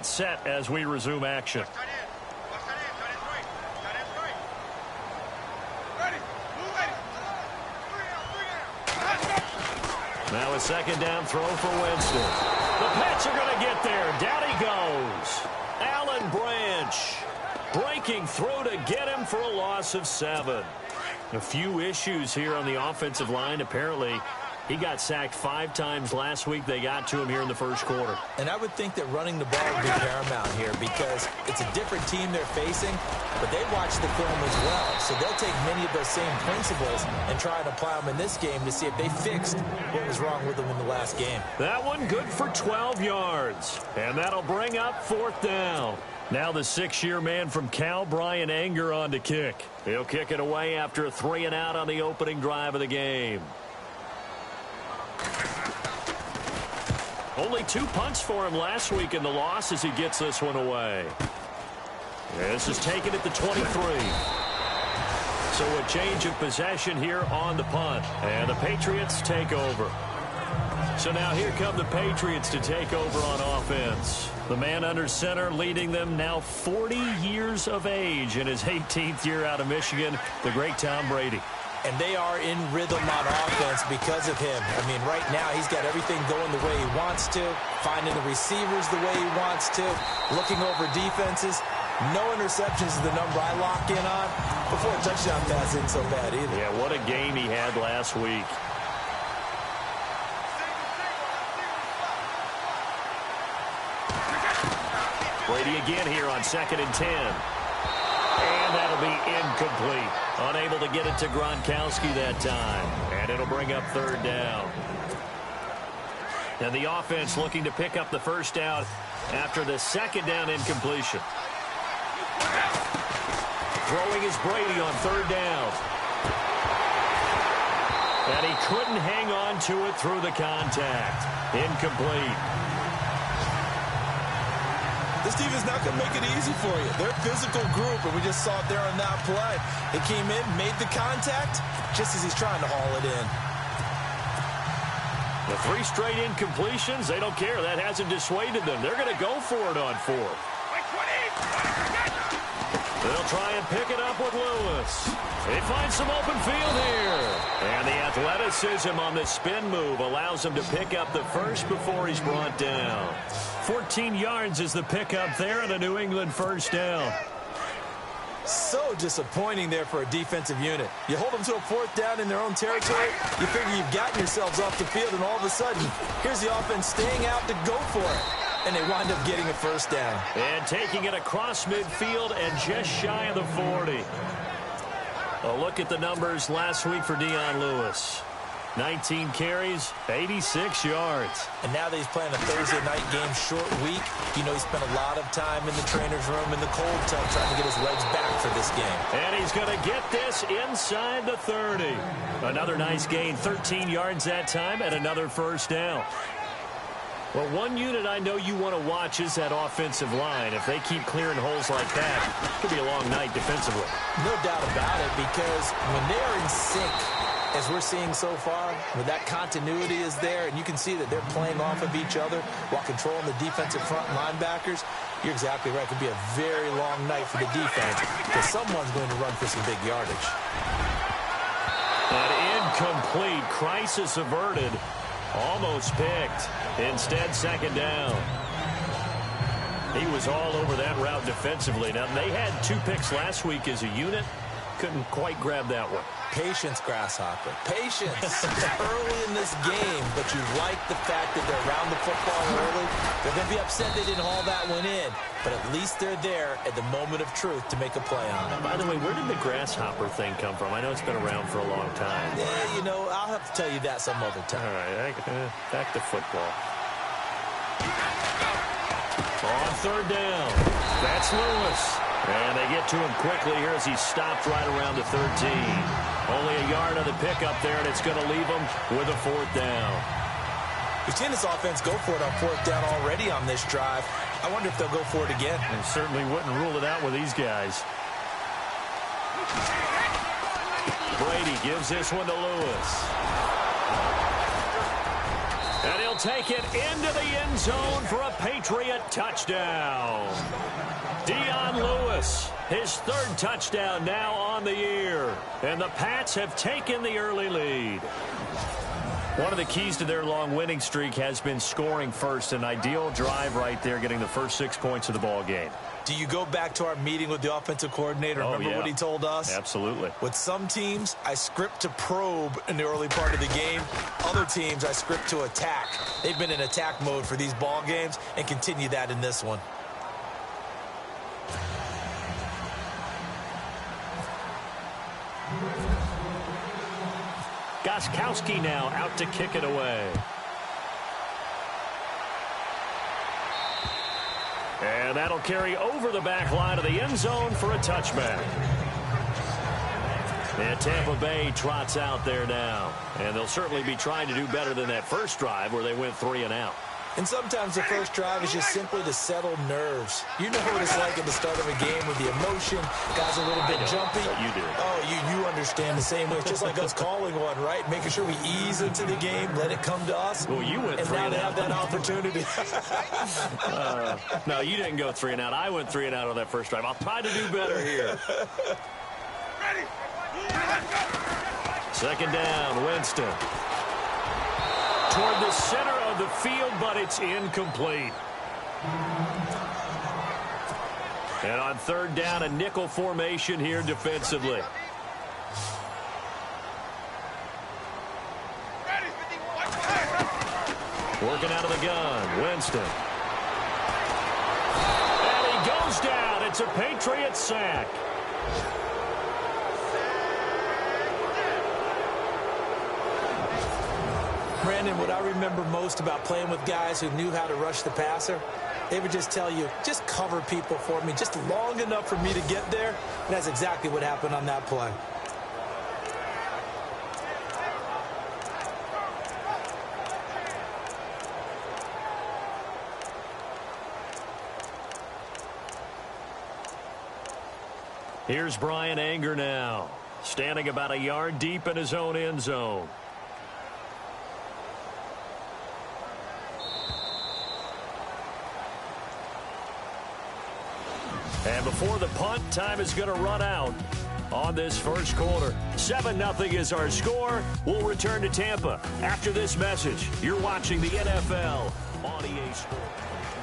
set as we resume action. Now a second down throw for Winston. The Pats are going to get there. Down he goes. Alan Branch breaking through to get him for a loss of 7. A few issues here on the offensive line. Apparently, he got sacked 5 times last week. They got to him here in the first quarter. And I would think that running the ball would be paramount here because it's a different team they're facing, but they watch the film as well. So they'll take many of those same principles and try and apply them in this game to see if they fixed what was wrong with them in the last game. That one good for 12 yards. And that'll bring up 4th down. Now the 6-year man from Cal, Brian Anger, on to kick. He'll kick it away after a 3-and-out on the opening drive of the game. Only 2 punts for him last week in the loss as he gets this one away. This is taken at the 23. So a change of possession here on the punt. And the Patriots take over. So now here come the Patriots to take over on offense. The man under center leading them, now 40 years of age in his 18th year out of Michigan, the great Tom Brady. And they are in rhythm on offense because of him. I mean, right now he's got everything going the way he wants to, finding the receivers the way he wants to, looking over defenses. No interceptions is the number I lock in on. Before a touchdown pass isn't so bad either. Yeah, what a game he had last week. Brady again here on 2nd and 10. And that'll be incomplete. Unable to get it to Gronkowski that time. And it'll bring up 3rd down. And the offense looking to pick up the first down after the 2nd down incompletion. Throwing is Brady on 3rd down. And he couldn't hang on to it through the contact. Incomplete. This defense not going to make it easy for you. They're a physical group, and we just saw it there on that play. They came in, made the contact, just as he's trying to haul it in. The 3 straight incompletions, they don't care. That hasn't dissuaded them. They're going to go for it on 4th. They'll try and pick it up with Lewis. They find some open field here. And the athleticism on the spin move allows him to pick up the first before he's brought down. 14 yards is the pickup there and a New England first down. So disappointing there for a defensive unit. You hold them to a 4th down in their own territory, you figure you've gotten yourselves off the field, and all of a sudden, here's the offense staying out to go for it. And they wind up getting a first down. And taking it across midfield and just shy of the 40. A look at the numbers last week for Dion Lewis. 19 carries, 86 yards. And now that he's playing a Thursday night game, short week, you know he spent a lot of time in the trainer's room in the cold tub trying to get his legs back for this game. And he's going to get this inside the 30. Another nice gain, 13 yards that time, and another first down. Well, one unit I know you want to watch is that offensive line. If they keep clearing holes like that, it could be a long night defensively. No doubt about it, because when they're in sync, as we're seeing so far, when that continuity is there, and you can see that they're playing off of each other while controlling the defensive front linebackers, you're exactly right. It could be a very long night for the defense because someone's going to run for some big yardage. An incomplete, crisis averted. Almost picked. Instead, 2nd down. He was all over that route defensively. Now, they had 2 picks last week as a unit. Couldn't quite grab that one. Patience, Grasshopper. Patience early in this game, but you like the fact that they're around the football early. They're going to be upset they didn't haul that one in, but at least they're there at the moment of truth to make a play on it. By the way, where did the Grasshopper thing come from? I know it's been around for a long time. Yeah, you know, I'll have to tell you that some other time. All right, back to football. On 3rd down, that's Lewis. And they get to him quickly here as he stopped right around the 13. Only a yard on the pickup there, and it's going to leave him with a 4th down. We've seen this offense go for it on 4th down already on this drive. I wonder if they'll go for it again. And certainly wouldn't rule it out with these guys. Brady gives this one to Lewis. And he'll He'll take it into the end zone for a Patriot touchdown. Dion Lewis, his third touchdown now on the year. And the Pats have taken the early lead. One of the keys to their long winning streak has been scoring first. An ideal drive right there, getting the first 6 points of the ball game. Do you go back to our meeting with the offensive coordinator? Remember what he told us? Absolutely. With some teams, I script to probe in the early part of the game. Other teams, I script to attack. They've been in attack mode for these ball games and continue that in this one. Gostkowski now out to kick it away. And that'll carry over the back line of the end zone for a touchback. And Tampa Bay trots out there now. And they'll certainly be trying to do better than that first drive where they went 3 and out. And sometimes the first drive is just simply to settle nerves. You know what it's like at the start of a game with the emotion. Guys a little bit jumpy. You do. Oh, you understand the same way. It's just like us calling one, right? Making sure we ease into the game, let it come to us. Well, you went 3 and out. And now they have that opportunity. No, you didn't go 3 and out. I went 3 and out on that first drive. I'll try to do better here. Second down, Winston. Toward the center of the field, but it's incomplete. And on third down, a nickel formation here defensively. Working out of the gun, Winston. And he goes down. It's a Patriot sack. Brandon, what I remember most about playing with guys who knew how to rush the passer, they would just tell you, just cover people for me, just long enough for me to get there. And that's exactly what happened on that play. Here's Brian Anger now, standing about a yard deep in his own end zone. And before the punt, time is going to run out on this first quarter. 7-0 is our score. We'll return to Tampa after this message. You're watching the NFL on EA Sports.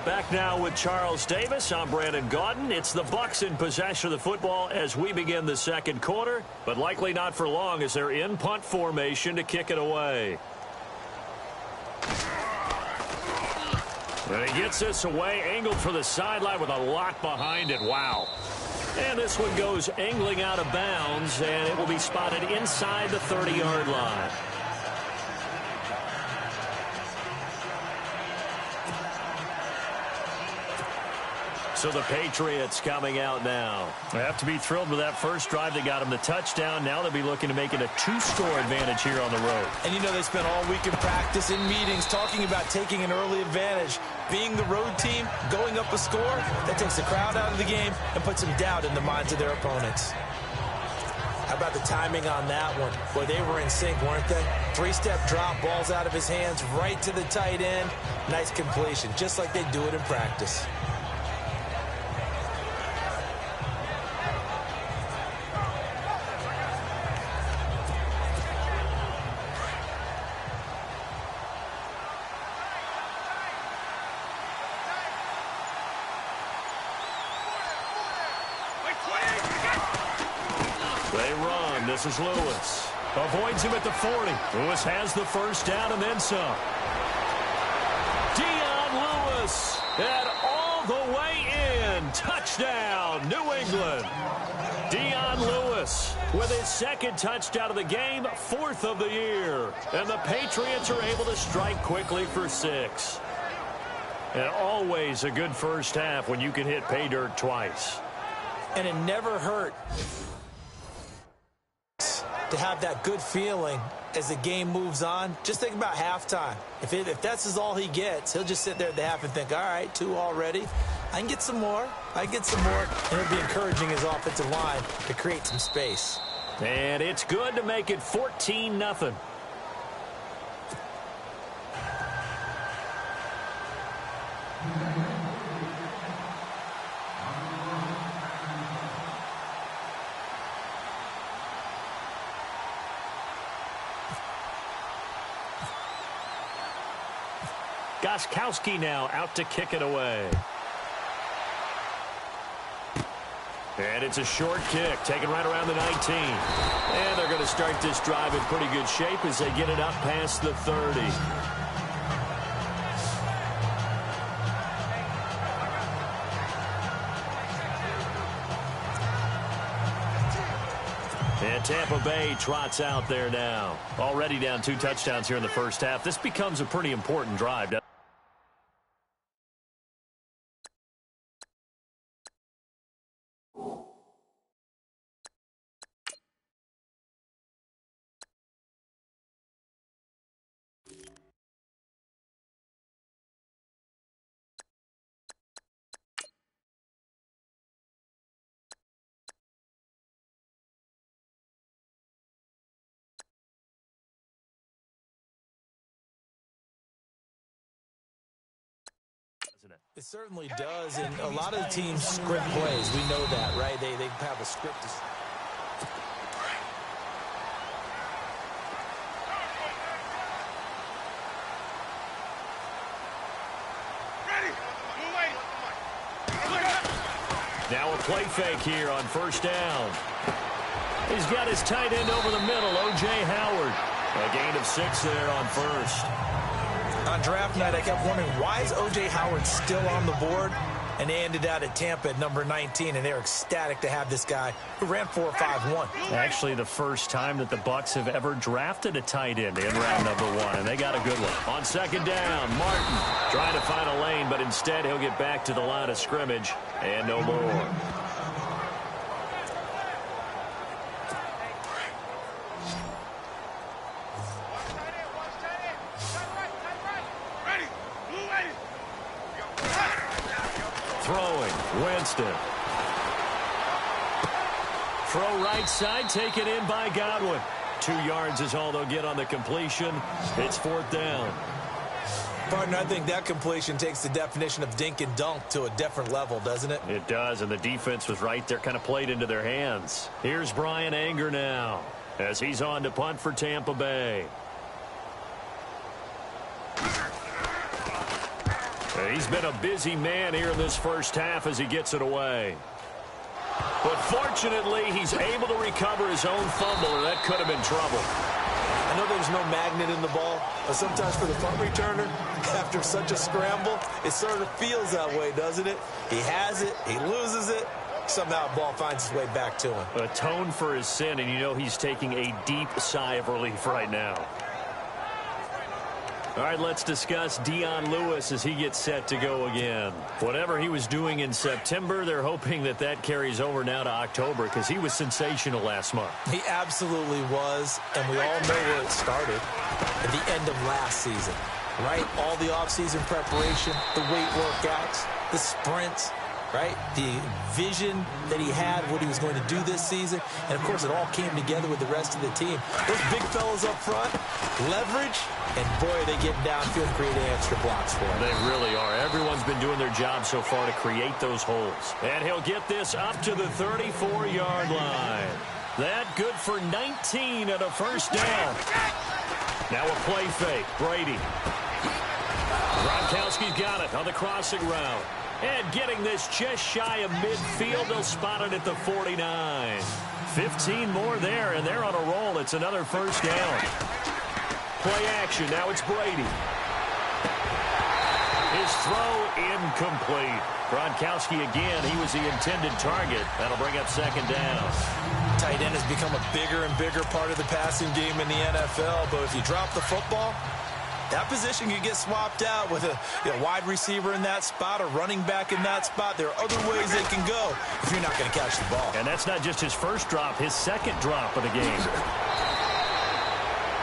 Back now with Charles Davis. I'm Brandon Gaudin. It's the Bucs in possession of the football as we begin the second quarter, but likely not for long as they're in punt formation to kick it away. And he gets this away, angled for the sideline with a lot behind it. Wow. And this one goes angling out of bounds, and it will be spotted inside the 30-yard line. So the Patriots coming out now. They have to be thrilled with that first drive that got them the touchdown. Now they'll be looking to make it a 2-score advantage here on the road. And you know they spent all week in practice, in meetings, talking about taking an early advantage. Being the road team, going up a score, that takes the crowd out of the game and puts some doubt in the minds of their opponents. How about the timing on that one? Boy, they were in sync, weren't they? 3-step drop, balls out of his hands, right to the tight end. Nice completion, just like they do it in practice. This is Lewis. Avoids him at the 40. Lewis has the first down and then some. Dion Lewis. And all the way in. Touchdown, New England. Dion Lewis with his second touchdown of the game, 4th of the year. And the Patriots are able to strike quickly for 6. And always a good first half when you can hit pay dirt twice. And it never hurt to have that good feeling as the game moves on. Just think about halftime. If that's all he gets, he'll just sit there at the half and think, all right, 2 already. I can get some more. I get some more. And it'll be encouraging his offensive line to create some space. And it's good to make it 14-0. Gostkowski now out to kick it away. And it's a short kick, taken right around the 19. And they're going to start this drive in pretty good shape as they get it up past the 30. And Tampa Bay trots out there now. Already down 2 touchdowns here in the first half. This becomes a pretty important drive. It certainly does, and a lot of the teams script plays. We know that, right? They have a script. Now a play fake here on first down. He's got his tight end over the middle, O.J. Howard. A gain of 6 there on first. On draft night, I kept wondering, why is O.J. Howard still on the board? And they ended out at Tampa at number 19, and they're ecstatic to have this guy who ran 4.51. Actually, the first time that the Bucs have ever drafted a tight end in round number 1, and they got a good one. On second down, Martin trying to find a lane, but instead he'll get back to the line of scrimmage and no more. Throwing, Winston. Throw right side, taken in by Godwin. 2 yards is all they'll get on the completion. It's 4th down. Partner, I think that completion takes the definition of dink and dunk to a different level, doesn't it? It does, and the defense was right there, kind of played into their hands. Here's Brian Anger now as he's on to punt for Tampa Bay. He's been a busy man here in this first half as he gets it away. But fortunately, he's able to recover his own fumble, or that could have been trouble. I know there's no magnet in the ball, but sometimes for the punt returner, after such a scramble, it sort of feels that way, doesn't it? He has it, he loses it, somehow the ball finds its way back to him. Atone for his sin, and you know he's taking a deep sigh of relief right now. All right, let's discuss Dion Lewis as he gets set to go again. Whatever he was doing in September, they're hoping that that carries over now to October because he was sensational last month. He absolutely was, and we all know where it started at the end of last season, right? All the offseason preparation, the weight workouts, the sprints, right? The vision that he had, what he was going to do this season. And, of course, it all came together with the rest of the team. Those big fellas up front, leverage, and, boy, are they getting downfield and creating extra blocks for him. They really are. Everyone's been doing their job so far to create those holes. And he'll get this up to the 34-yard line. That good for 19 at a first down. Now a play fake. Brady. Gronkowski's got it on the crossing route. And getting this just shy of midfield, they'll spot it at the 49. 15 more there, and they're on a roll. It's another first down. Play action. Now it's Brady. His throw incomplete. Gronkowski again. He was the intended target. That'll bring up second down. Tight end has become a bigger and bigger part of the passing game in the NFL, but if you drop the football, that position could get swapped out with a wide receiver in that spot, a running back in that spot. There are other ways they can go if you're not going to catch the ball. And that's not just his first drop, his second drop of the game.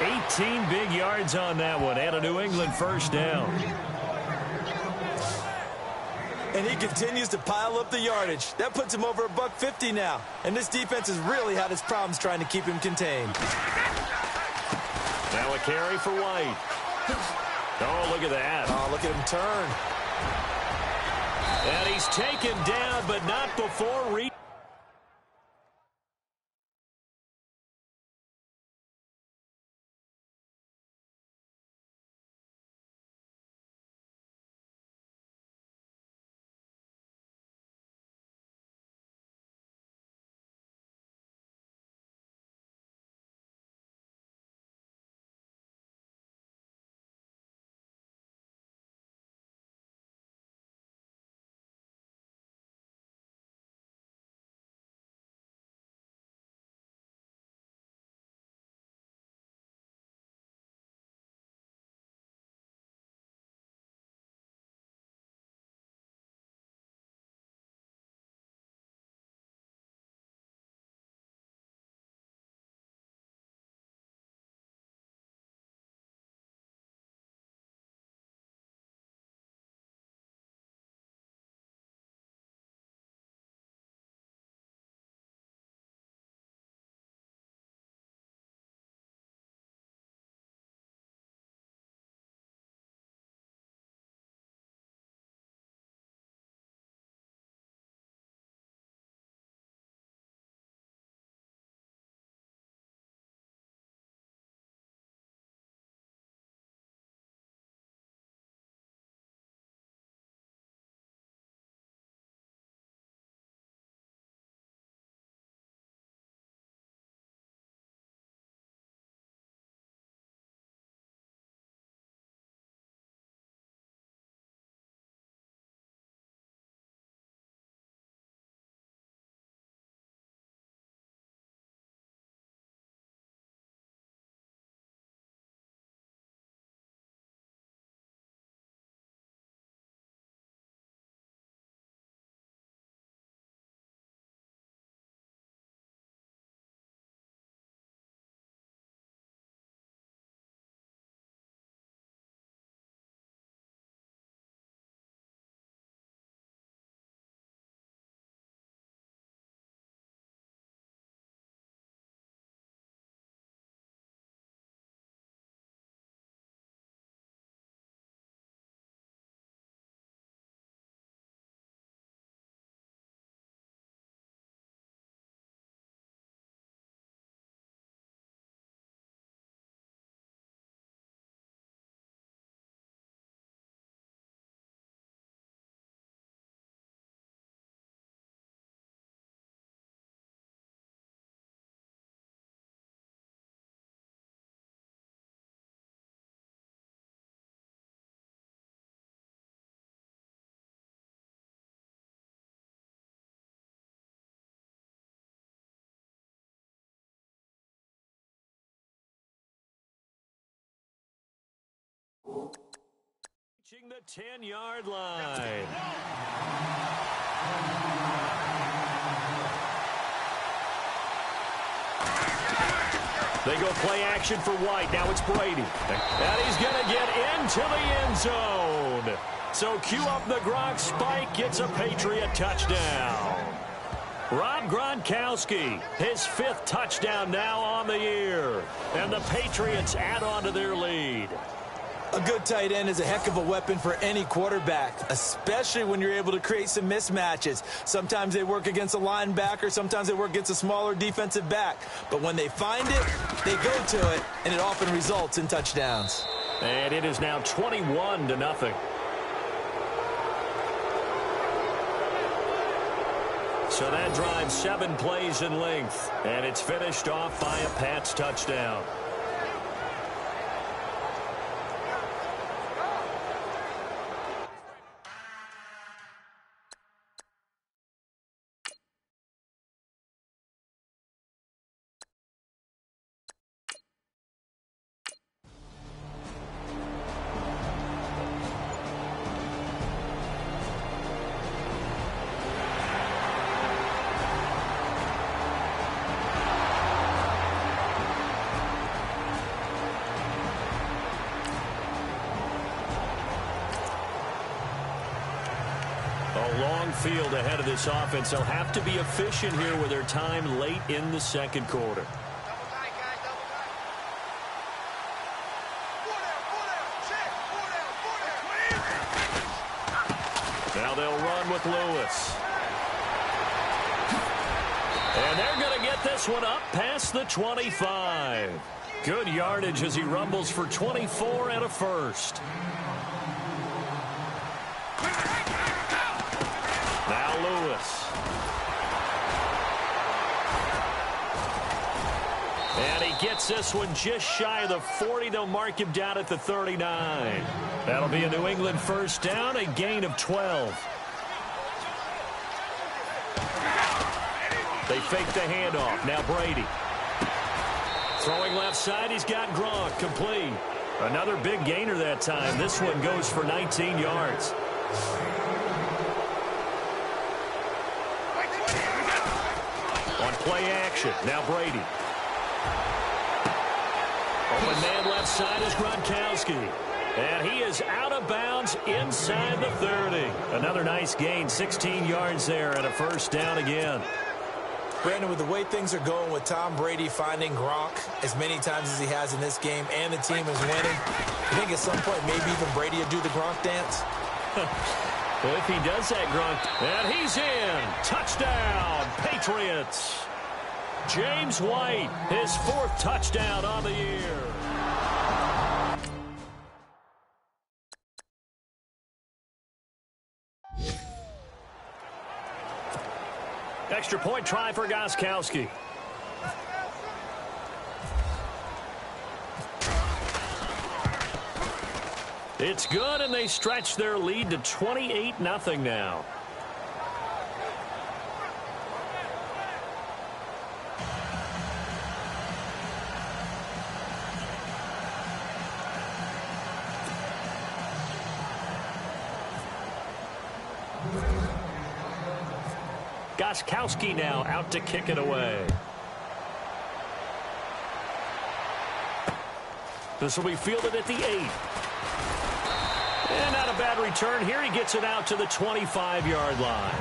18 big yards on that one, and a New England first down. And he continues to pile up the yardage. That puts him over $150 now. And this defense has really had its problems trying to keep him contained. Now a carry for White. Oh, look at that. Oh, look at him turn. And he's taken down, but not before reaching. Reaching the 10-yard line. They go play action for White. Now it's Brady. And he's going to get into the end zone. So cue up the Gronk spike. Gets a Patriot touchdown. Rob Gronkowski, his 5th touchdown now on the year. And the Patriots add on to their lead. A good tight end is a heck of a weapon for any quarterback, especially when you're able to create some mismatches. Sometimes they work against a linebacker, sometimes they work against a smaller defensive back. But when they find it, they go to it, and it often results in touchdowns. And it is now 21-0. So that drives 7 plays in length, and it's finished off by a Pats touchdown. A long field ahead of this offense. They'll have to be efficient here with their time late in the second quarter. Now they'll run with Lewis. And they're going to get this one up past the 25. Good yardage as he rumbles for 24 and a first. Now Lewis. And he gets this one just shy of the 40. They'll mark him down at the 39. That'll be a New England first down, a gain of 12. They fake the handoff. Now Brady. Throwing left side, he's got Gronk, complete. Another big gainer that time. This one goes for 19 yards. On play action, now Brady. Open man left side is Gronkowski. And he is out of bounds inside the 30. Another nice gain, 16 yards there and a first down again. Brandon, with the way things are going with Tom Brady finding Gronk as many times as he has in this game and the team is winning, I think at some point maybe even Brady will do the Gronk dance. Well, if he does that, Gronk, and he's in. Touchdown, Patriots. James White, his 4th touchdown on the year. Extra point try for Gronkowski. It's good, and they stretch their lead to 28-0 now. Gronkowski now out to kick it away. This will be fielded at the 8. And not a bad return here. He gets it out to the 25-yard line.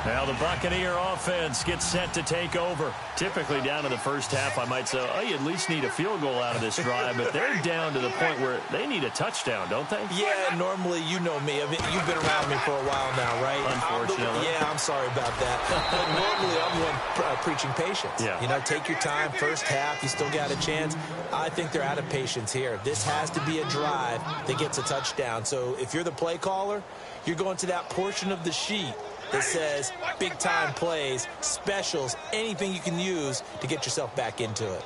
Now the Buccaneer offense gets set to take over. Typically down to the first half, I might say, oh, you at least need a field goal out of this drive. But they're down to the point where they need a touchdown, don't they? Yeah, normally, you know me. You've been around me for a while now, right? Unfortunately. I'm sorry about that. But normally, I'm the one preaching patience. Yeah. You know, take your time. First half, you still got a chance. I think they're out of patience here. This has to be a drive that gets a touchdown. So if you're the play caller, you're going to that portion of the sheet that says big-time plays, specials, anything you can use to get yourself back into it.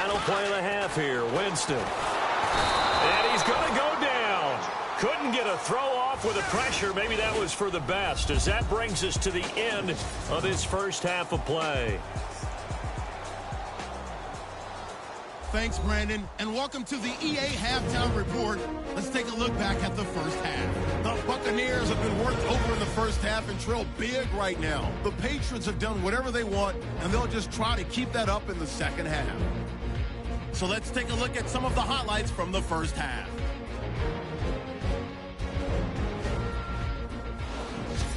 final play of the half here. Winston. And he's going to go down. Couldn't get a throw off with the pressure. Maybe that was for the best, as that brings us to the end of this first half of play. Thanks, Brandon, and welcome to the EA Halftime Report. Let's take a look back at the first half. The Buccaneers have been worked over in the first half and trail big right now. The Patriots have done whatever they want, and they'll just try to keep that up in the second half. So let's take a look at some of the highlights from the first half.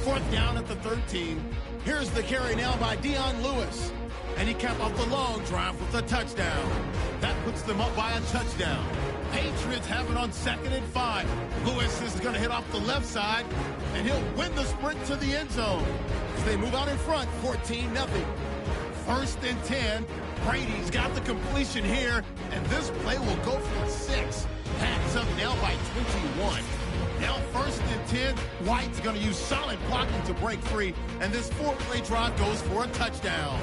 Fourth down at the 13. Here's the carry now by Dion Lewis. And he capped off the long drive with a touchdown. That puts them up by a touchdown. Patriots have it on 2nd and 5. Lewis is going to hit off the left side, and he'll win the sprint to the end zone as they move out in front, 14-0. 1st and 10. Brady's got the completion here, and this play will go for a 6. Pats up now by 21. Now 1st and 10. White's going to use solid blocking to break free, and this 4-play drive goes for a touchdown.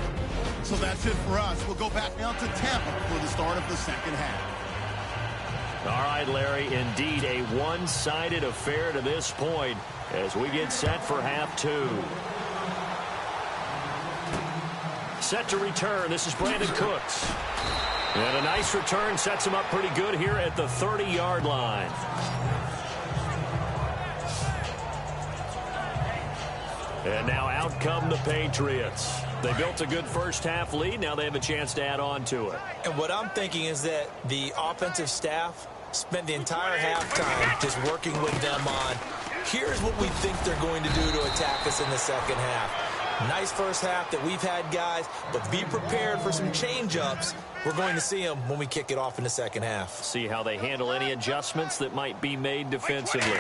So that's it for us. We'll go back now to Tampa for the start of the second half. All right, Larry, indeed a one-sided affair to this point as we get set for half two. Set to return. This is Brandon Cooks. And a nice return sets him up pretty good here at the 30-yard line. And now out come the Patriots. They built a good first-half lead. Now they have a chance to add on to it. And what I'm thinking is that the offensive staff spent the entire halftime just working with them on, here's what we think they're going to do to attack us in the second half. Nice first half that we've had, guys, but be prepared for some change-ups. We're going to see them when we kick it off in the second half. See how they handle any adjustments that might be made defensively.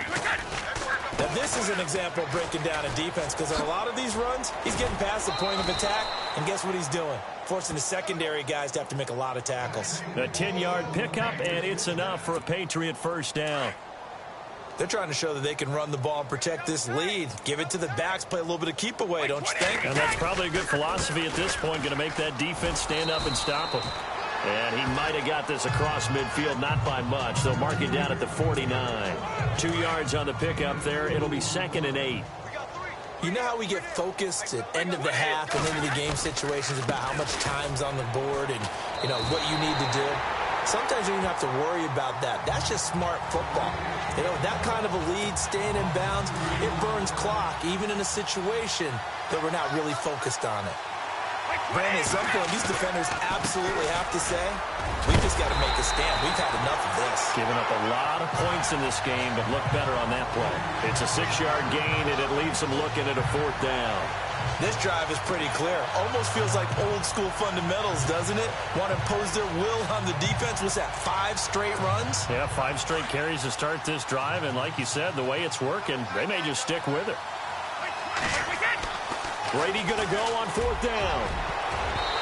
Now, this is an example of breaking down a defense, because on a lot of these runs, he's getting past the point of attack, and guess what he's doing? Forcing the secondary guys to have to make a lot of tackles. A 10-yard pickup, and it's enough for a Patriot first down. They're trying to show that they can run the ball and protect this lead. Give it to the backs, play a little bit of keep away, don't you think? And that's probably a good philosophy at this point, going to make that defense stand up and stop them. And he might have got this across midfield, not by much. They'll mark it down at the 49. 2 yards on the pickup there. It'll be 2nd and 8. You know how we get focused at end of the half and into the game situations about how much time's on the board and, you know, what you need to do? Sometimes you don't have to worry about that. That's just smart football. You know, that kind of a lead, staying in bounds, it burns clock, even in a situation that we're not really focused on it. Brandon, at some point, these defenders absolutely have to say, we've just got to make a stand. We've had enough of this. Giving up a lot of points in this game, but look better on that play. It's a 6-yard gain, and it leaves them looking at a 4th down. This drive is pretty clear. Almost feels like old-school fundamentals, doesn't it? Want to impose their will on the defense. What's that, 5 straight runs? Yeah, 5 straight carries to start this drive, and like you said, the way it's working, they may just stick with it. Brady going to go on 4th down.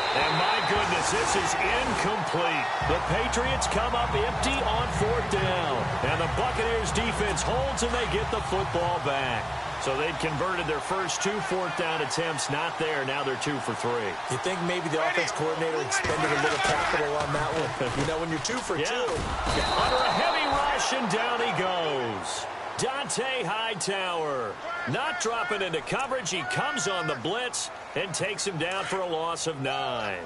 And my goodness, this is incomplete. The Patriots come up empty on 4th down. And the Buccaneers defense holds and they get the football back. So they'd converted their first 2 4th down attempts. Not there. Now they're 2 for 3. You think maybe the offense coordinator expended a little capital on that one? You know, when you're 2 for 2. Under a heavy rush, and down he goes. Dante Hightower not dropping into coverage. He comes on the blitz and takes him down for a loss of 9.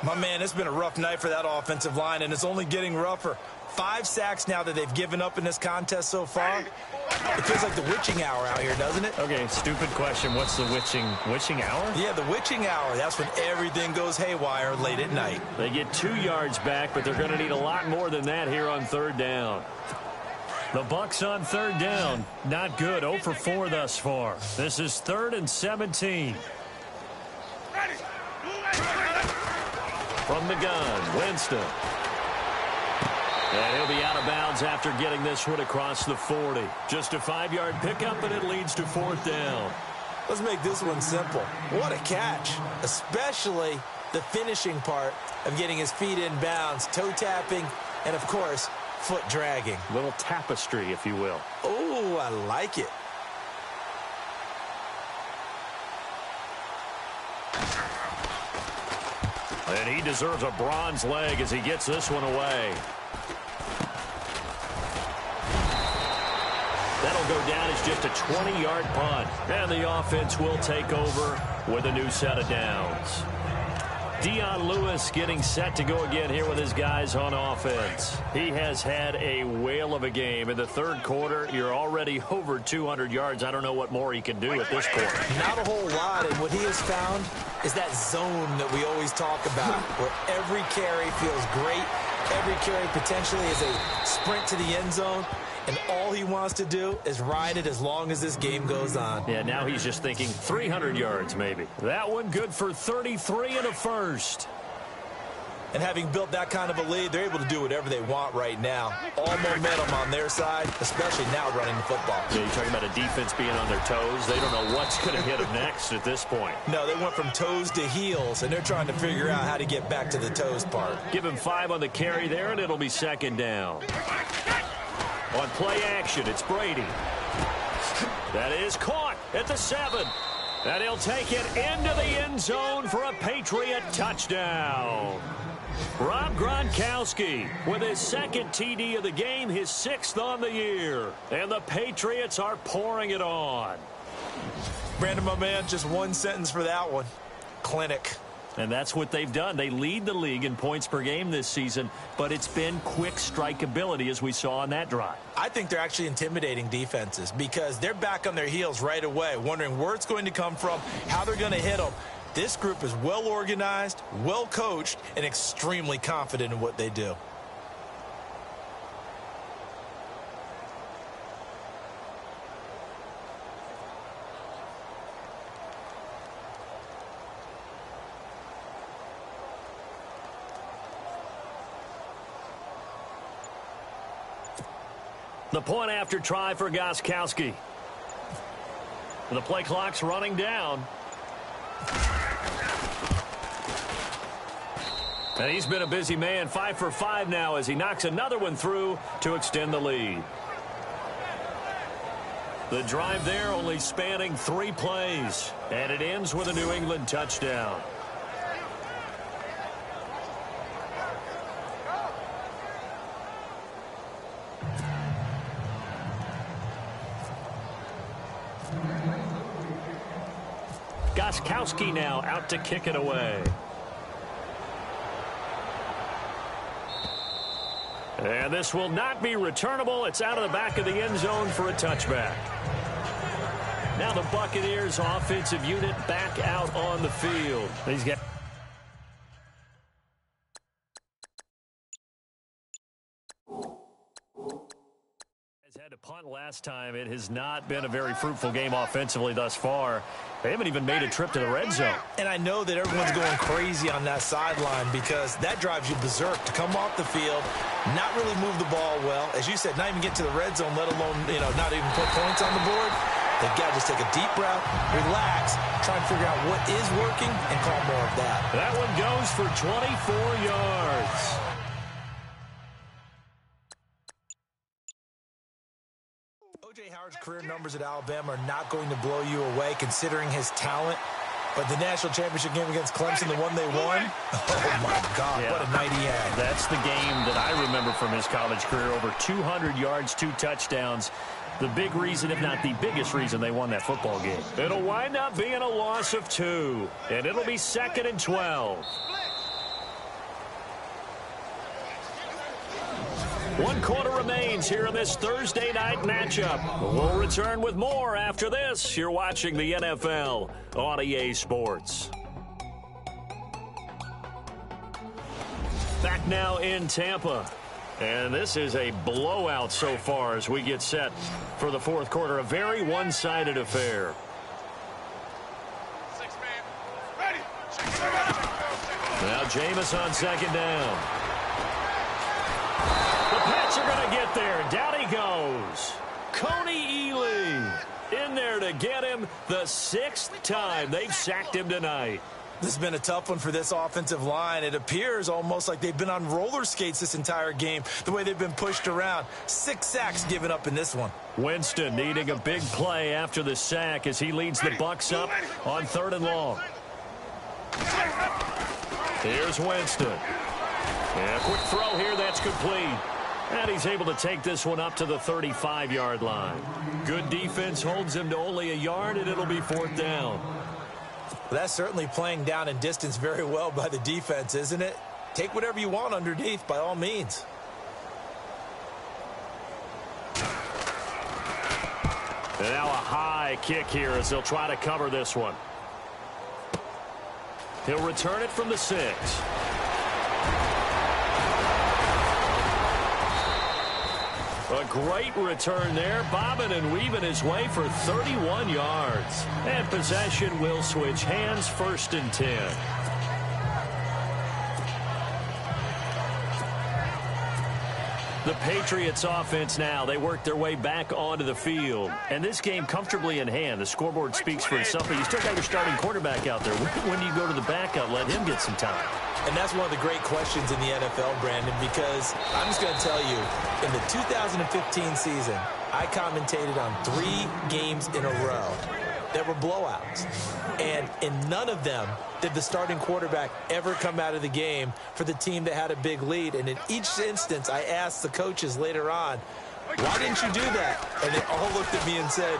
My man, it's been a rough night for that offensive line, and it's only getting rougher. 5 sacks now that they've given up in this contest so far. It feels like the witching hour out here, doesn't it? Okay, stupid question. What's the witching hour? Yeah, the witching hour. That's when everything goes haywire late at night. They get 2 yards back, but they're going to need a lot more than that here on 3rd down. The Bucs on 3rd down. Not good. 0 for 4 thus far. This is 3rd and 17. From the gun, Winston. And he'll be out of bounds after getting this one across the 40. Just a 5-yard pickup, and it leads to 4th down. Let's make this one simple. What a catch, especially the finishing part of getting his feet in bounds, toe tapping, and, of course, foot dragging. Little tapestry, if you will. Oh, I like it. And he deserves a bronze leg as he gets this one away. That'll go down as just a 20-yard punt. And the offense will take over with a new set of downs. Dion Lewis getting set to go again here with his guys on offense. He has had a whale of a game. In the third quarter, you're already over 200 yards. I don't know what more he can do at this point. Not a whole lot, and what he has found is that zone that we always talk about, where every carry feels great. Every carry potentially is a sprint to the end zone. And all he wants to do is ride it as long as this game goes on. Yeah, now he's just thinking 300 yards maybe. That one good for 33 and a first. And having built that kind of a lead, they're able to do whatever they want right now. All momentum on their side, especially now running the football. Yeah, you're talking about a defense being on their toes. They don't know what's going to hit them next at this point. No, they went from toes to heels, and they're trying to figure out how to get back to the toes part. Give him 5 on the carry there, and it'll be second down. On play action, it's Brady. That is caught at the 7. And he'll take it into the end zone for a Patriot touchdown. Rob Gronkowski with his second TD of the game, his 6th on the year. And the Patriots are pouring it on. Brandon, my man, just one sentence for that one. Clinic. And that's what they've done. They lead the league in points per game this season, but it's been quick strikeability as we saw on that drive. I think they're actually intimidating defenses because they're back on their heels right away, wondering where it's going to come from, how they're going to hit them. This group is well organized, well coached, and extremely confident in what they do. The point after try for Gronkowski. The play clock's running down. And he's been a busy man, 5 for 5 now as he knocks another one through to extend the lead. The drive there only spanning 3 plays, and it ends with a New England touchdown. Gronkowski now out to kick it away. And this will not be returnable. It's out of the back of the end zone for a touchback. Now the Buccaneers offensive unit back out on the field. He's got had to punt last time. It has not been a very fruitful game offensively thus far. They haven't even made a trip to the red zone. And I know that everyone's going crazy on that sideline because that drives you berserk to come off the field, not really move the ball well. As you said, not even get to the red zone, let alone, not even put points on the board. They've got to just take a deep breath, relax, try and figure out what is working, and call more of that. That one goes for 24 yards. O.J. Howard's career numbers at Alabama are not going to blow you away considering his talent. But the national championship game against Clemson, the one they won, oh, my God, yeah. What a night he had. That's the game that I remember from his college career. Over 200 yards, 2 touchdowns. The big reason, if not the biggest reason, they won that football game. It'll wind up being a loss of 2, and it'll be 2nd and 12. 1 quarter remains here in this Thursday night matchup. We'll return with more after this. You're watching the NFL on EA Sports. Back now in Tampa. And this is a blowout so far as we get set for the 4th quarter. A very one-sided affair. Now Jameis on 2nd down. Are going to get there. Down he goes. Coney Ealy in there to get him the 6th time they've sacked him tonight. This has been a tough one for this offensive line. It appears almost like they've been on roller skates this entire game, the way they've been pushed around. 6 sacks given up in this one. Winston needing a big play after the sack as he leads the Bucs up on 3rd and long. Here's Winston. And a quick throw here, that's complete. And he's able to take this one up to the 35-yard line. Good defense holds him to only a yard, and it'll be 4th down. That's certainly playing down and distance very well by the defense, isn't it? Take whatever you want underneath, by all means. And now a high kick here as they'll try to cover this one. He'll return it from the 6. A great return there, bobbing and weaving his way for 31 yards. And possession will switch hands, 1st and 10. The Patriots offense now, they work their way back onto the field. And this game comfortably in hand. The scoreboard speaks for itself, but you still got your starting quarterback out there. When do you go to the backup, let him get some time? And that's one of the great questions in the NFL, Brandon, because I'm just going to tell you, in the 2015 season, I commentated on 3 games in a row that were blowouts. And in none of them did the starting quarterback ever come out of the game for the team that had a big lead. And in each instance, I asked the coaches later on, why didn't you do that? And they all looked at me and said,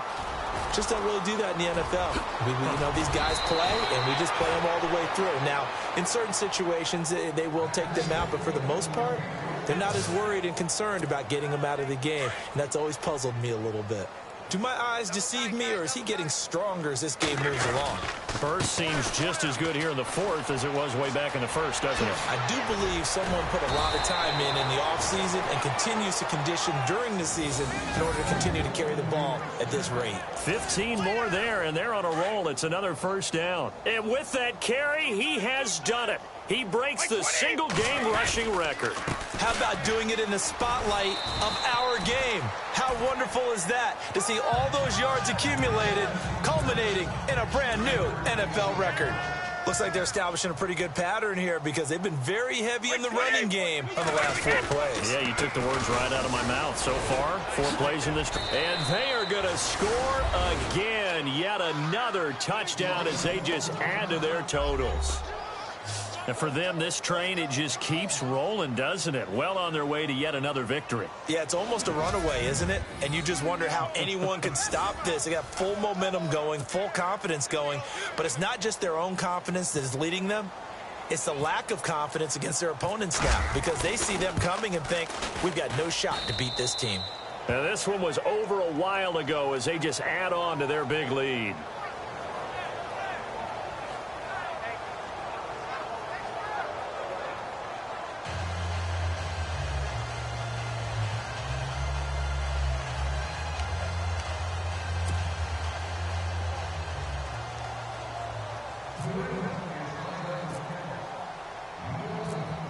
just don't really do that in the NFL. You know, these guys play, and we just play them all the way through. Now, in certain situations, they will take them out, but for the most part, they're not as worried and concerned about getting them out of the game, and that's always puzzled me a little bit. Do my eyes deceive me, or is he getting stronger as this game moves along? Burst seems just as good here in the 4th as it was way back in the 1st, doesn't it? I do believe someone put a lot of time in the offseason and continues to condition during the season in order to continue to carry the ball at this rate. 15 more there, and they're on a roll. It's another 1st down. And with that carry, he has done it. He breaks the single-game rushing record. How about doing it in the spotlight of our game? How wonderful is that to see all those yards accumulated, culminating in a brand new NFL record? Looks like they're establishing a pretty good pattern here because they've been very heavy in the running game on the last 4 plays. Yeah, you took the words right out of my mouth. So far, 4 plays in this. And they are going to score again. Yet another touchdown as they just add to their totals. And for them, this train, it just keeps rolling, doesn't it? Well on their way to yet another victory. Yeah, it's almost a runaway, isn't it? And you just wonder how anyone could stop this. They got full momentum going, full confidence going. But it's not just their own confidence that is leading them. It's the lack of confidence against their opponents now because they see them coming and think, we've got no shot to beat this team. Now, this one was over a while ago as they just add on to their big lead.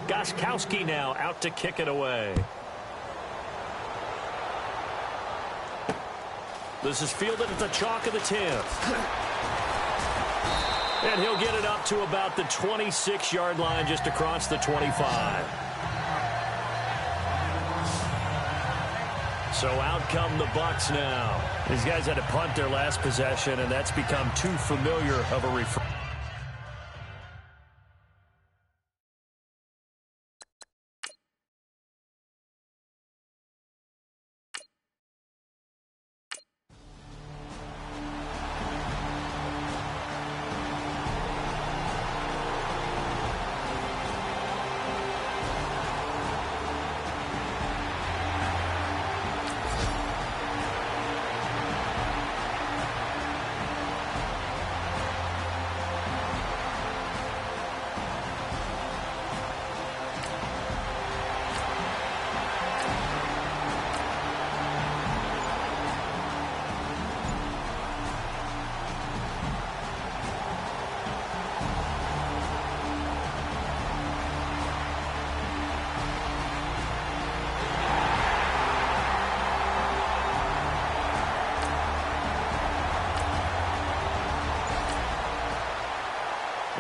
Goskowski now out to kick it away. This is fielded at the chalk of the 10th. And he'll get it up to about the 26-yard line just across the 25. So out come the Bucs now. These guys had to punt their last possession, and that's become too familiar of a refrain.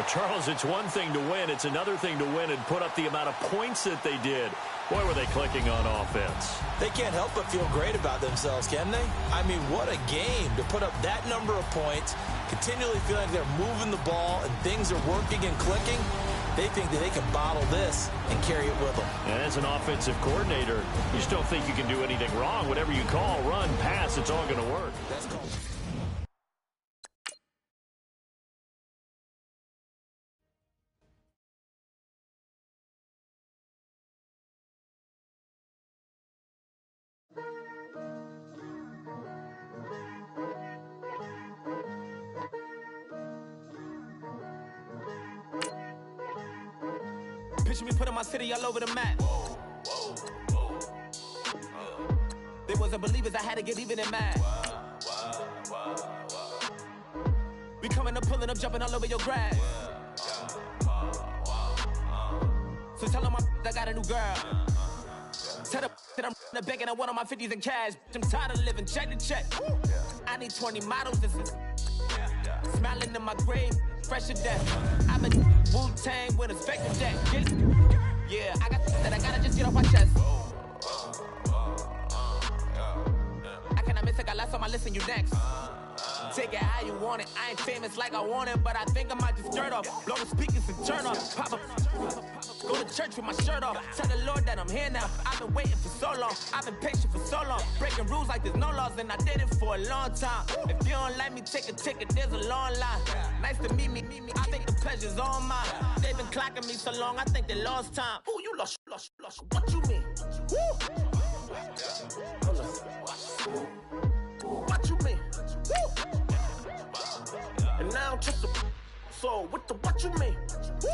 Charles, it's one thing to win. It's another thing to win and put up the amount of points that they did. Boy, were they clicking on offense. They can't help but feel great about themselves, can they? I mean, what a game to put up that number of points, continually feeling like they're moving the ball and things are working and clicking. They think that they can bottle this and carry it with them. And as an offensive coordinator, you just don't think you can do anything wrong. Whatever you call, run, pass, it's all going to work. That's called. Picture me putting my city all over the map. They wasn't believers, I had to get even and mad. We coming up, pulling up, jumping all over your grass. So tell them I got a new girl. Tell them that I'm begging, I want on my 50s in cash. I'm tired of living check to check. I need 20 models, this is smiling in my grave, fresh to death. I'm a Wu-Tang with a spectrum jack. Yeah, I got that, I gotta just get off my chest. I cannot miss it, got last on my list and you next. Take it how you want it, I ain't famous like I want it, but I think I might just skirt off. Blow the speakers and turn off. Pop up, go to church with my shirt off. Tell the Lord that I'm here now, I've been waiting for so long. I've been patient for so long, breaking rules like there's no laws, and I did it for a long time. If you don't like me, take a ticket, there's a long line. Nice to meet me, I think the pleasure's all mine. They've been clocking me so long, I think they lost time. Ooh, you lost, what you mean? Woo! What you mean? Woo! And now I'm just a so what you mean? Woo!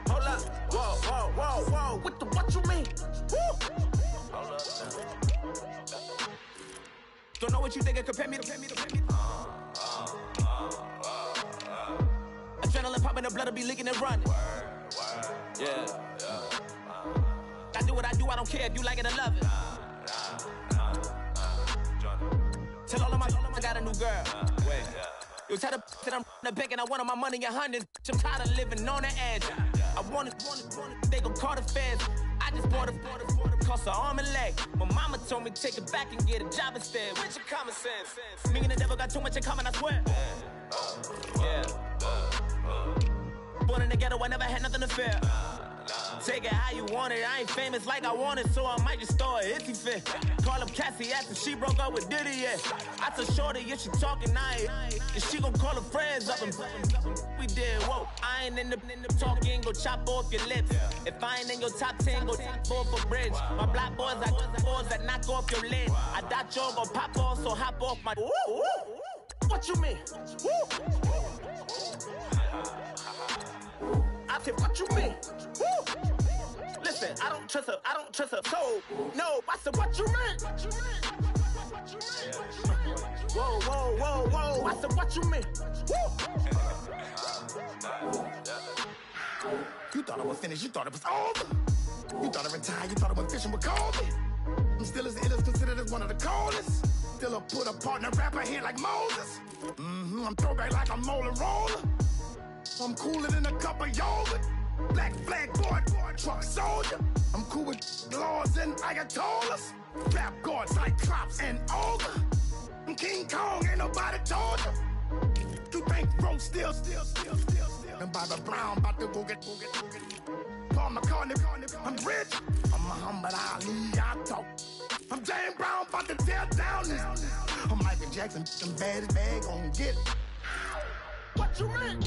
Hold up, whoa, with the what you mean? Woo! Hold up. Don't know what you think it compare me to. Adrenaline popping, the blood'll be leaking and running. Yeah. I do what I do, I don't care if you like it or love it. Tell all of my I got a new girl. Wait. You tell the that I'm the bank and I want all my money in hundreds. I'm tired of living on the edge. I want it, they gon' call the feds. I just bought it, cost an arm and leg. My mama told me take it back and get a job instead. Where's your common sense? Me and the devil got too much in common, I swear. Yeah. Born in the ghetto, I never had nothing to fear. Take it how you want it, I ain't famous like I want it, so I might just throw a hissy fit. Call up Cassie after she broke up with Diddy, yeah. I told Shorty if she talking, and she gon' call her friends up and we did, whoa. I ain't in the talking, go chop off your lips. If I ain't in your top 10, go fall for bridge. My black boys, I got boys that knock off your lid. I thought y'all gon' pop off, so hop off my. What you mean? I said, what you mean? Woo! Listen, I don't trust her soul. No, I said, what you mean? Whoa. I said, what you mean? Woo! You thought I was finished, you thought it was over. You thought I retired, you thought I went fishing with Kobe. I'm still as ill as considered as one of the coldest. Still a put a partner rapper here like Moses. I'm throwback like I'm Mola Roller. I'm cooler than a cup of yogurt. Black flag boy, truck soldier. I'm cool with laws and Ayatollahs. Rap god, Cyclops and Olga. I'm King Kong, ain't nobody told you. You think road still. And Bobby Brown about to go get. Paul McCartney, I'm rich. I'm Muhammad Ali, I talk. I'm James Brown, about to tear down this. I'm Michael Jackson, them bad gon' get. What you mean?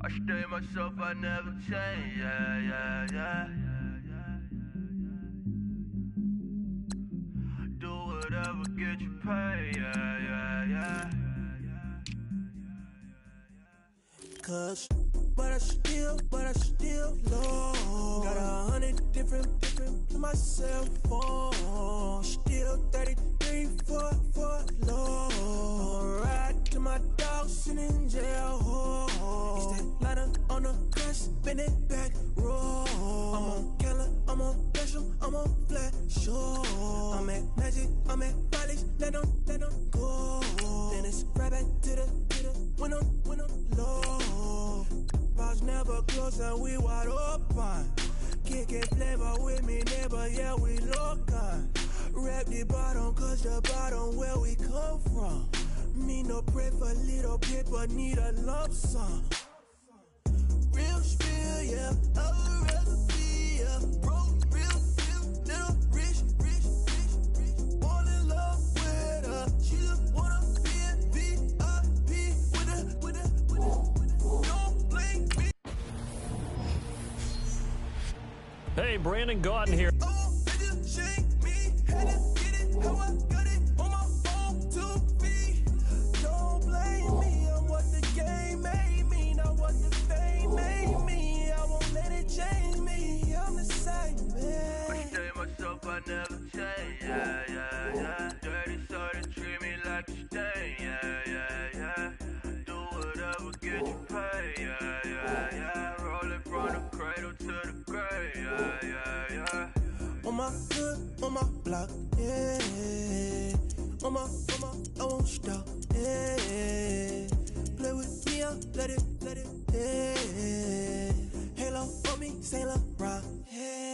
I stay myself, I never change, yeah. Do whatever, get you paid, yeah. 'Cause but I still low. Got 100 different to my cell phone. Still 33 for low. I'ma ride to my dog sitting in jail. It's that ladder on the crash, spin it back, roll. I'm on Keller, I'm on Besham, I'm on Flat Shore. I'm at Magic, I'm at Follies, let them go. Then it's right back to the when I'm low. Bars never close and we wide open. Kicking flavor with me, neighbor, yeah, we local. Rap the bottom, cause the bottom where we come from. Me no pray for little paper, need a lump sum. Real spill, yeah, a recipe, yeah. Broke, real, little rich. Fall in love with her. She just wanna be in VIP with her. Don't blame me. Hey, Brandon Gaudin here. Oh, nigga, shake me. Had to get it, how I got it on my phone to me. Don't blame me, I'm what the game made me, not what the fame made me. I won't let it change me, I'm the same, man. I stay myself, I never change, yeah. Dirty sorta treat me like a stain, yeah. Do whatever, get you paid, yeah. Rolling from the cradle to the grave, yeah. On my hood, on my block, yeah. On my, I won't stop, yeah. Play with me, I'll let it, yeah. Halo on me, Saint Laurent, yeah.